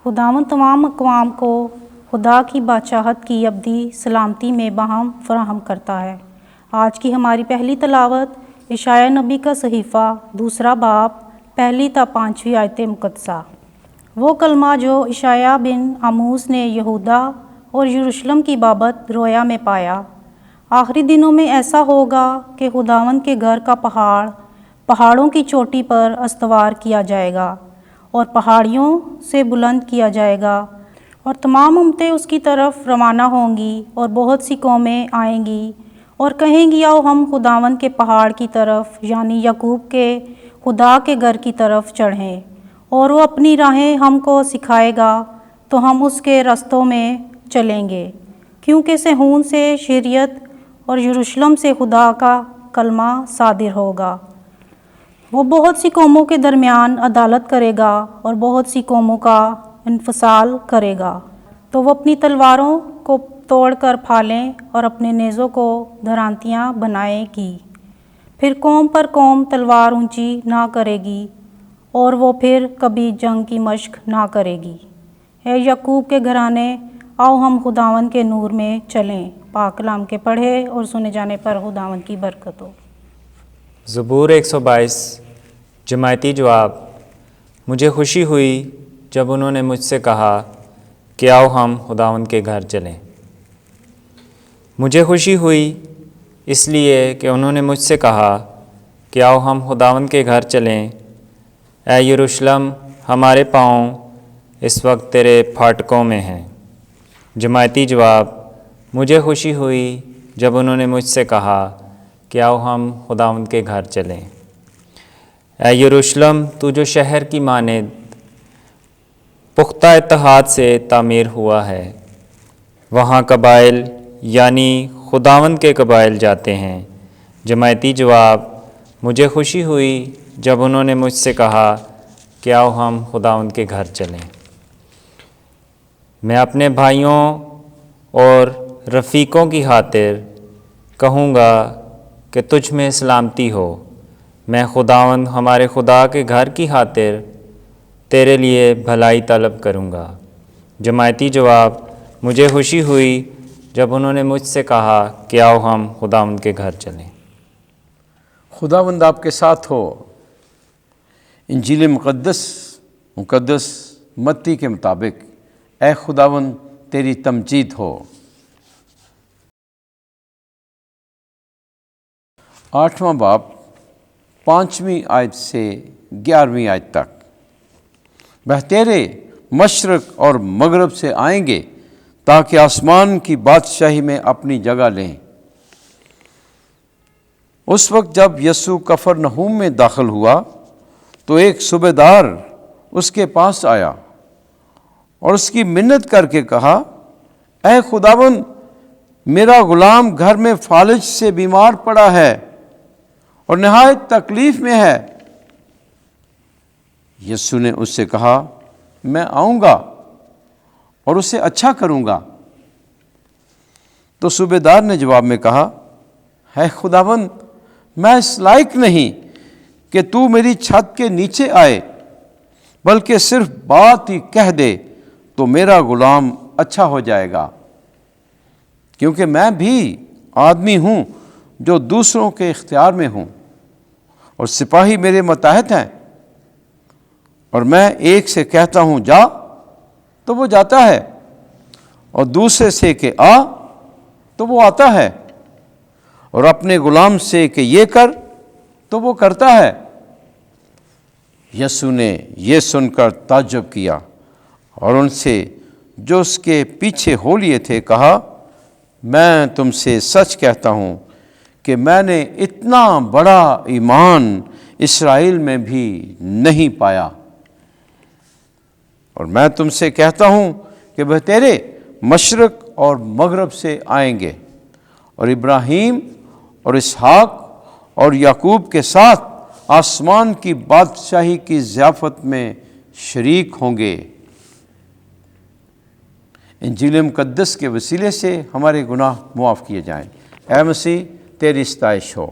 خداوند تمام اقوام کو خدا کی بادشاہت کی ابدی سلامتی میں باہم فراہم کرتا ہے۔ آج کی ہماری پہلی تلاوت اشعیاء نبی کا صحیفہ 2 باب 1 تا 5 آیت مقدسہ۔ وہ کلمہ جو اشعیاء بن آموز نے یہودا اور یروشلم کی بابت رویا میں پایا۔ آخری دنوں میں ایسا ہوگا کہ خداوند کے گھر کا پہاڑوں کی چوٹی پر استوار کیا جائے گا اور پہاڑیوں سے بلند کیا جائے گا، اور تمام امتیں اس کی طرف روانہ ہوں گی، اور بہت سی قومیں آئیں گی اور کہیں گی آؤ ہم خداوند کے پہاڑ کی طرف یعنی یعقوب کے خدا کے گھر کی طرف چڑھیں، اور وہ اپنی راہیں ہم کو سکھائے گا تو ہم اس کے رستوں میں چلیں گے، کیونکہ صہیون سے شریعت اور یروشلم سے خدا کا کلمہ صادر ہوگا۔ وہ بہت سی قوموں کے درمیان عدالت کرے گا اور بہت سی قوموں کا انفصال کرے گا، تو وہ اپنی تلواروں کو توڑ کر پھالیں اور اپنے نیزوں کو دھرانتیاں بنائے گی۔ پھر قوم پر قوم تلوار اونچی نہ کرے گی اور وہ پھر کبھی جنگ کی مشق نہ کرے گی۔ اے یعقوب کے گھرانے، آؤ ہم خداوند کے نور میں چلیں۔ پاک کلام کے پڑھے اور سنے جانے پر خداوند کی برکت ہو۔ زبور 122 جماعتی جواب۔ مجھے خوشی ہوئی جب انہوں نے مجھ سے کہا کہ آؤ ہم خداوند کے گھر چلیں۔ مجھے خوشی ہوئی اس لیے کہ انہوں نے مجھ سے کہا کہ آؤ ہم خداوند کے گھر چلیں۔ اے یروشلم، ہمارے پاؤں اس وقت تیرے پھاٹکوں میں ہیں۔ جماعتی جواب۔ مجھے خوشی ہوئی جب انہوں نے مجھ سے کہا کہ آؤ ہم خداوند کے گھر چلیں۔ اے یروشلم، تو جو شہر کی مانند پختہ اتحاد سے تعمیر ہوا ہے، وہاں قبائل یعنی خداوند کے قبائل جاتے ہیں۔ جماعتی جواب۔ مجھے خوشی ہوئی جب انہوں نے مجھ سے کہا کہ آؤ ہم خداوند کے گھر چلیں۔ میں اپنے بھائیوں اور رفیقوں کی خاطر کہوں گا کہ تجھ میں سلامتی ہو۔ میں خداوند ہمارے خدا کے گھر کی خاطر تیرے لیے بھلائی طلب کروں گا۔ جماعتی جواب۔ مجھے خوشی ہوئی جب انہوں نے مجھ سے کہا کہ آؤ ہم خداوند کے گھر چلیں۔ خداوند آپ کے ساتھ ہو۔ انجیل مقدس متی کے مطابق اے خداوند تیری تمجید ہو۔ 8واں باب 5ویں آیت سے 11ویں آیت تک۔ وہ تیرے مشرق اور مغرب سے آئیں گے تاکہ آسمان کی بادشاہی میں اپنی جگہ لیں۔ اس وقت جب یسوع کفرنہوم میں داخل ہوا تو ایک صوبیدار اس کے پاس آیا اور اس کی منت کر کے کہا، اے خداوند، میرا غلام گھر میں فالج سے بیمار پڑا ہے اور نہایت تکلیف میں ہے۔ یسوع نے اس سے کہا، میں آؤں گا اور اسے اچھا کروں گا۔ تو صوبیدار نے جواب میں کہا، اے خداوند، میں اس لائق نہیں کہ تو میری چھت کے نیچے آئے، بلکہ صرف بات ہی کہہ دے تو میرا غلام اچھا ہو جائے گا، کیونکہ میں بھی آدمی ہوں جو دوسروں کے اختیار میں ہوں، اور سپاہی میرے ماتحت ہیں، اور میں ایک سے کہتا ہوں جا تو وہ جاتا ہے، اور دوسرے سے کہ آ تو وہ آتا ہے، اور اپنے غلام سے کہ یہ کر تو وہ کرتا ہے۔ یسوع نے یہ سن کر تعجب کیا اور ان سے جو اس کے پیچھے ہو لیے تھے کہا، میں تم سے سچ کہتا ہوں کہ میں نے اتنا بڑا ایمان اسرائیل میں بھی نہیں پایا۔ اور میں تم سے کہتا ہوں کہ وہ تیرے مشرق اور مغرب سے آئیں گے اور ابراہیم اور اسحاق اور یعقوب کے ساتھ آسمان کی بادشاہی کی ضیافت میں شریک ہوں گے۔ انجیل مقدس کے وسیلے سے ہمارے گناہ معاف کیے جائیں۔ اے مسیح، تیری ستائش ہو۔